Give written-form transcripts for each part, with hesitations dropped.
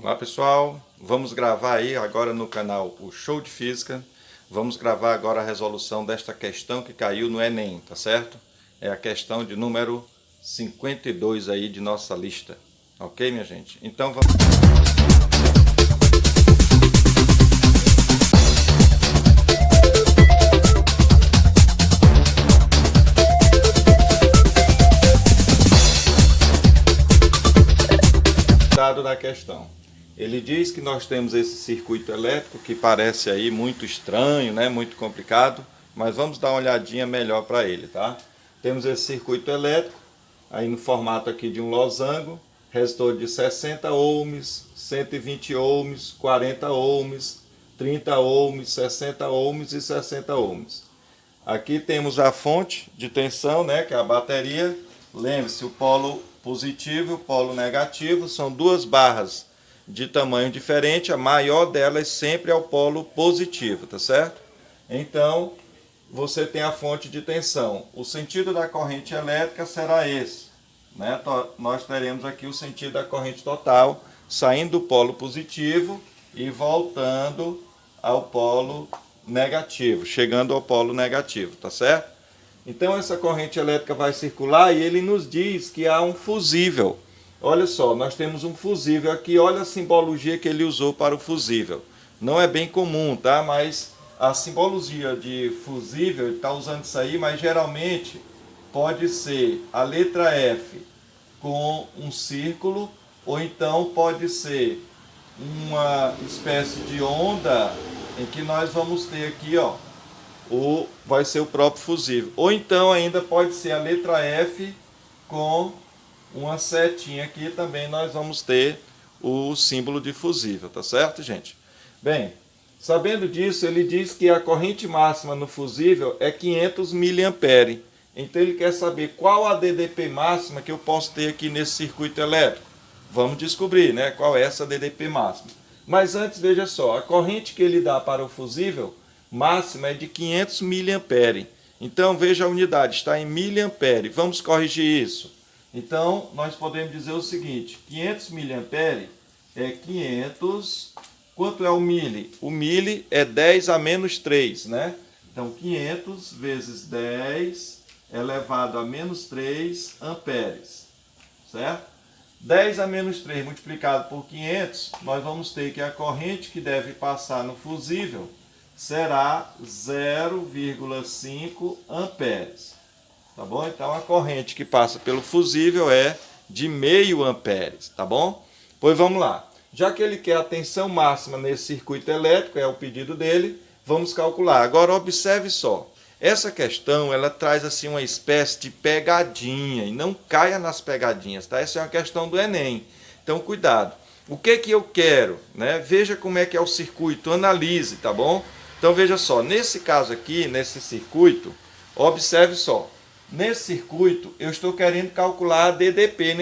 Olá pessoal, vamos gravar aí agora no canal o Show de Física. Vamos gravar agora a resolução desta questão que caiu no Enem, tá certo? É a questão de número 52 aí de nossa lista, ok minha gente? Então vamos... da questão. Ele diz que nós temos esse circuito elétrico que parece aí muito estranho, né? Muito complicado, mas vamos dar uma olhadinha melhor para ele, tá? Temos esse circuito elétrico aí no formato aqui de um losango, resistor de 60 ohms, 120 ohms, 40 ohms, 30 ohms, 60 ohms e 60 ohms. Aqui temos a fonte de tensão, né, que é a bateria. Lembre-se, o polo positivo e o polo negativo são duas barras de tamanho diferente, a maior delas sempre é o polo positivo, tá certo? Então, você tem a fonte de tensão. O sentido da corrente elétrica será esse, né? Nós teremos aqui o sentido da corrente total, saindo do polo positivo e voltando ao polo negativo, chegando ao polo negativo, tá certo? Então essa corrente elétrica vai circular e ele nos diz que há um fusível. Olha só, nós temos um fusível aqui, olha a simbologia que ele usou para o fusível. Não é bem comum, tá? Mas a simbologia de fusível, ele está usando isso aí, mas geralmente pode ser a letra F com um círculo, ou então pode ser uma espécie de onda em que nós vamos ter aqui, ó, vai ser o próprio fusível. Ou então ainda pode ser a letra F com uma setinha aqui, também nós vamos ter o símbolo de fusível, tá certo, gente? Bem, sabendo disso, ele diz que a corrente máxima no fusível é 500 mA. Então ele quer saber qual a DDP máxima que eu posso ter aqui nesse circuito elétrico. Vamos descobrir, né, qual é essa DDP máxima. Mas antes, veja só, a corrente que ele dá para o fusível máxima é de 500 mA. Então, veja a unidade, está em miliampere. Vamos corrigir isso. Então, nós podemos dizer o seguinte, 500 mA é 500... Quanto é o mili? O mili é 10 a menos 3, né? Então, 500 vezes 10 elevado a menos 3 amperes, certo? 10 a menos 3 multiplicado por 500, nós vamos ter que a corrente que deve passar no fusível será 0,5 amperes. Tá bom? Então a corrente que passa pelo fusível é de meio amperes, tá bom? Pois vamos lá. Já que ele quer a tensão máxima nesse circuito elétrico, é o pedido dele, vamos calcular. Agora observe só. Essa questão, ela traz assim uma espécie de pegadinha, e não caia nas pegadinhas, tá? Essa é uma questão do Enem. Então cuidado. O que eu quero, né? Veja como é que é o circuito, analise, tá bom? Então veja só, nesse caso aqui, nesse circuito, observe só. Nesse circuito, eu estou querendo calcular a DDP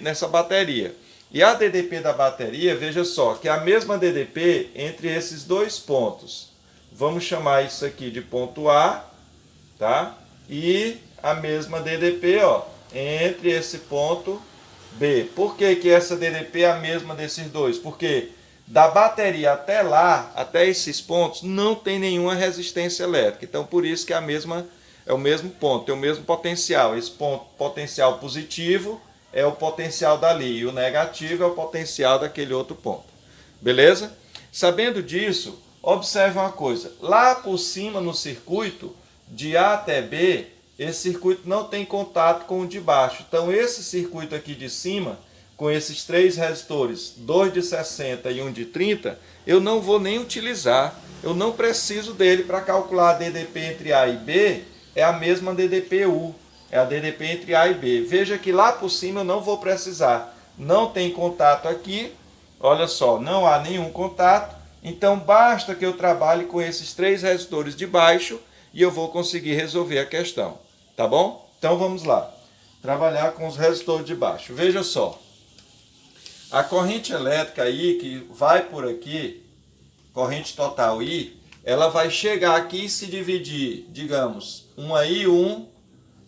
nessa bateria. E a DDP da bateria, veja só, que é a mesma DDP entre esses dois pontos. Vamos chamar isso aqui de ponto A, tá? E a mesma DDP, ó, entre esse ponto B. Por que essa DDP é a mesma desses dois? Porque da bateria até lá, até esses pontos, não tem nenhuma resistência elétrica. Então, por isso que é o mesmo ponto, tem o mesmo potencial. Esse ponto, potencial positivo, é o potencial dali. E o negativo é o potencial daquele outro ponto. Beleza? Sabendo disso, observe uma coisa. Lá por cima no circuito, de A até B, esse circuito não tem contato com o de baixo. Então, esse circuito aqui de cima, com esses três resistores, 2 de 60 e 1 de 30, eu não vou nem utilizar. Eu não preciso dele para calcular a DDP entre A e B, é a mesma DDP-U, é a DDP entre A e B. Veja que lá por cima eu não vou precisar. Não tem contato aqui, olha só, não há nenhum contato, então basta que eu trabalhe com esses três resistores de baixo e eu vou conseguir resolver a questão, tá bom? Então vamos lá, trabalhar com os resistores de baixo. Veja só. A corrente elétrica I, que vai por aqui, corrente total I, ela vai chegar aqui e se dividir, digamos, um aí, um,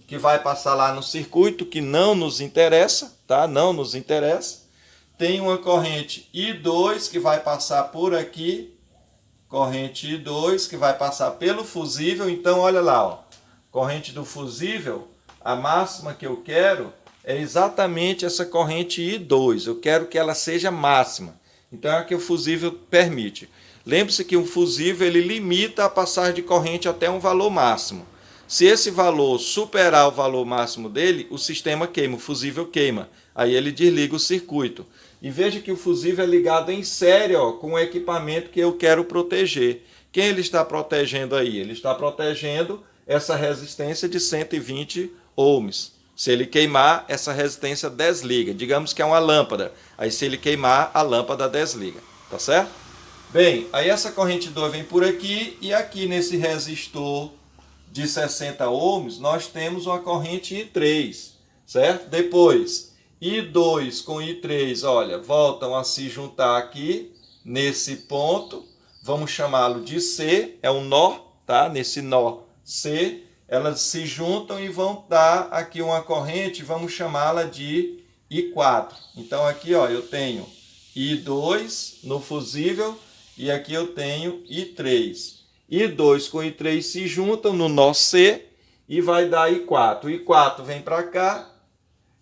que vai passar lá no circuito, que não nos interessa, tá? Não nos interessa. tem uma corrente I2 que vai passar por aqui, corrente I2 que vai passar pelo fusível. Então, olha lá, ó, corrente do fusível, a máxima que eu quero é exatamente essa corrente I2. Eu quero que ela seja máxima. Então, é a que o fusível permite. Lembre-se que um fusível ele limita a passagem de corrente até um valor máximo. Se esse valor superar o valor máximo dele, o sistema queima, o fusível queima. Aí ele desliga o circuito. E veja que o fusível é ligado em série, ó, com o equipamento que eu quero proteger. Quem ele está protegendo aí? Ele está protegendo essa resistência de 120 ohms. Se ele queimar, essa resistência desliga. Digamos que é uma lâmpada. Aí se ele queimar, a lâmpada desliga. Tá certo? Bem, aí essa corrente 2 vem por aqui e aqui nesse resistor de 60 ohms nós temos uma corrente I3, certo? Depois, I2 com I3, olha, voltam a se juntar aqui nesse ponto, vamos chamá-lo de C, é um nó, tá? Nesse nó C, elas se juntam e vão dar aqui uma corrente, vamos chamá-la de I4. Então aqui, ó, eu tenho I2 no fusível, e aqui eu tenho I3. I2 com I3 se juntam no nó C e vai dar I4. I4 vem para cá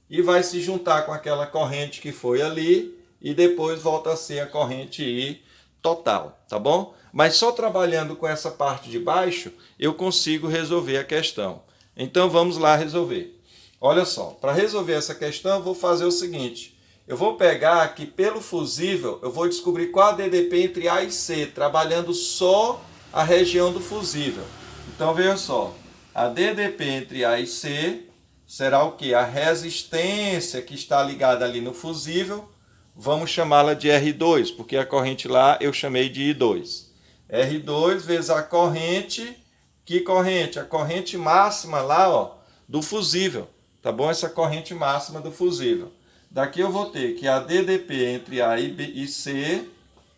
e vai se juntar com aquela corrente que foi ali e depois volta a ser a corrente I total, tá bom? Mas só trabalhando com essa parte de baixo eu consigo resolver a questão. Então vamos lá resolver. Olha só, para resolver essa questão eu vou fazer o seguinte. Eu vou pegar aqui pelo fusível, eu vou descobrir qual a DDP entre A e C, trabalhando só a região do fusível. Então veja só, a DDP entre A e C será o que? A resistência que está ligada ali no fusível, vamos chamá-la de R2, porque a corrente lá eu chamei de I2. R2 vezes a corrente, que corrente? A corrente máxima lá, ó, do fusível, tá bom? Essa corrente máxima do fusível. Daqui eu vou ter que a DDP entre A e C,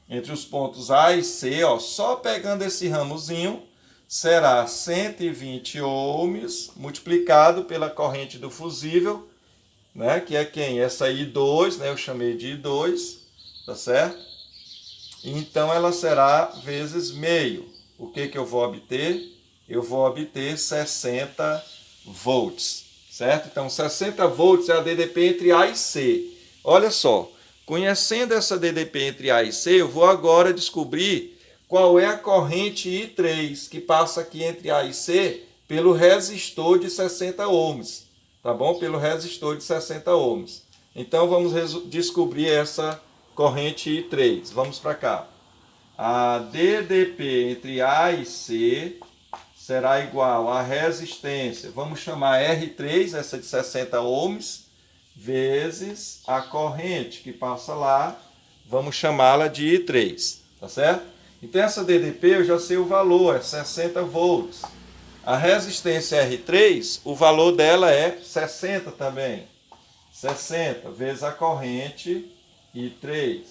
entre os pontos A e C, ó, só pegando esse ramozinho, será 120 ohms multiplicado pela corrente do fusível, né, que é quem? Essa I2, né, eu chamei de I2, tá certo? Então ela será vezes meio. O que que eu vou obter? Eu vou obter 60 volts. Certo? Então, 60 volts é a DDP entre A e C. Olha só, conhecendo essa DDP entre A e C, eu vou agora descobrir qual é a corrente I3 que passa aqui entre A e C pelo resistor de 60 ohms. Tá bom? Pelo resistor de 60 ohms. Então, vamos descobrir essa corrente I3. Vamos para cá. A DDP entre A e C será igual a resistência, vamos chamar R3, essa de 60 ohms, vezes a corrente que passa lá, vamos chamá-la de I3, tá certo? Então essa DDP eu já sei o valor, é 60 volts. A resistência R3, o valor dela é 60 também. 60 vezes a corrente I3,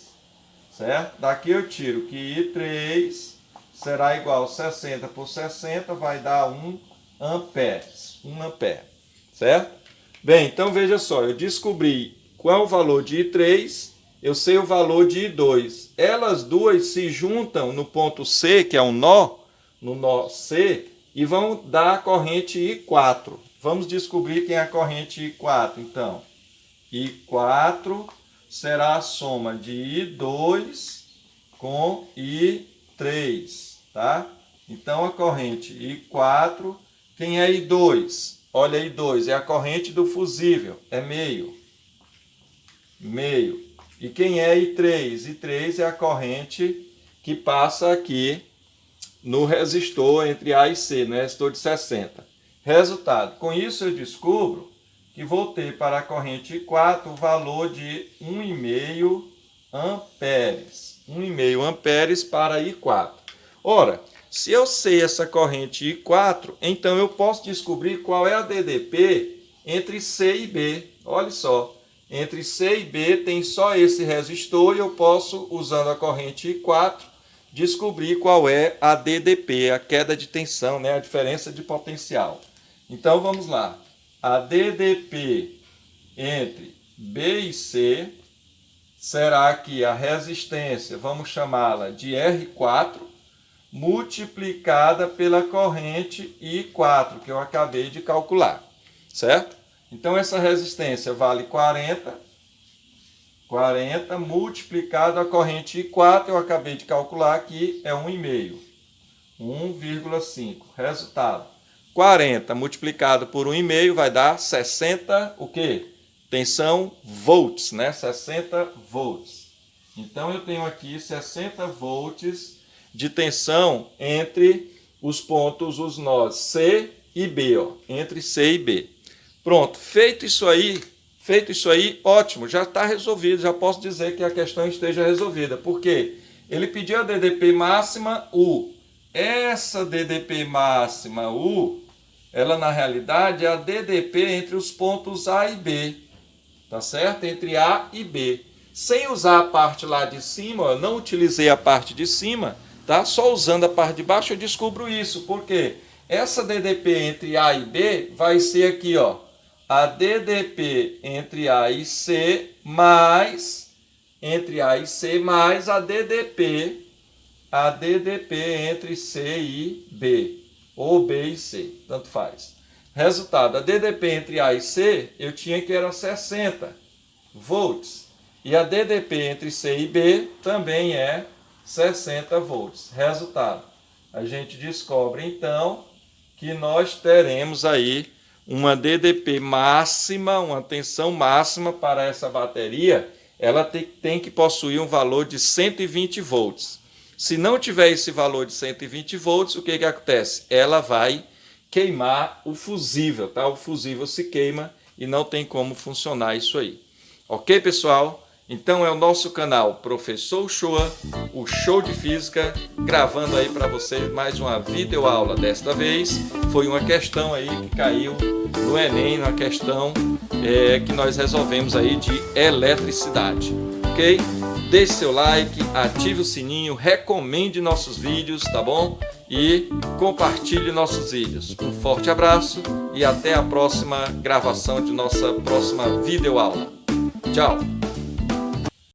certo? Daqui eu tiro que I3 será igual a 60 por 60, vai dar 1 ampere. 1 ampere, certo? Bem, então veja só, eu descobri qual é o valor de I3, eu sei o valor de I2. Elas duas se juntam no ponto C, que é um nó, no nó C, e vão dar a corrente I4. Vamos descobrir quem é a corrente I4, então. I4 será a soma de I2 com I3. Tá? Então a corrente I4, quem é I2? Olha, I2 é a corrente do fusível, é meio. Meio. E quem é I3? I3 é a corrente que passa aqui no resistor entre A e C, no resistor de 60. Resultado, com isso eu descubro que vou ter para a corrente I4 o valor de 1,5 amperes. 1,5 amperes para I4. Ora, se eu sei essa corrente I4, então eu posso descobrir qual é a DDP entre C e B. Olha só, entre C e B tem só esse resistor e eu posso, usando a corrente I4, descobrir qual é a DDP, a queda de tensão, né? A diferença de potencial. Então vamos lá. A DDP entre B e C será que a resistência, vamos chamá-la de R4, multiplicada pela corrente I4, que eu acabei de calcular, certo? Então, essa resistência vale 40 multiplicado a corrente I4, eu acabei de calcular aqui, é 1,5. 1,5. Resultado, 40 multiplicado por 1,5 vai dar 60, o quê? Tensão volts, né? 60 volts. Então, eu tenho aqui 60 volts de tensão entre os pontos, os nós C e B, ó, entre C e B. Pronto, feito isso aí, ótimo, já está resolvido, já posso dizer que a questão esteja resolvida. Por quê? Ele pediu a DDP máxima U. Essa DDP máxima U, ela na realidade é a DDP entre os pontos A e B, tá certo? Entre A e B. Sem usar a parte lá de cima, eu não utilizei a parte de cima, tá? Só usando a parte de baixo eu descubro isso. Por quê? Essa DDP entre A e B vai ser aqui, ó, a DDP entre A e C mais a DDP entre C e B, ou B e C, tanto faz. Resultado, a DDP entre A e C eu tinha que era 60 volts, e a DDP entre C e B também é 60 volts. Resultado, a gente descobre então que nós teremos aí uma DDP máxima, uma tensão máxima para essa bateria, ela tem que possuir um valor de 120 volts. Se não tiver esse valor de 120 volts, o que acontece? Ela vai queimar o fusível, tá? O fusível se queima e não tem como funcionar isso aí. Ok, pessoal? Então é o nosso canal Professor Uchoa, o show de física, gravando aí para vocês mais uma videoaula. Desta vez foi uma questão aí que caiu no Enem, uma questão que nós resolvemos aí de eletricidade, ok? Deixe seu like, ative o sininho, recomende nossos vídeos, tá bom? E compartilhe nossos vídeos. Um forte abraço e até a próxima gravação de nossa próxima videoaula. Tchau!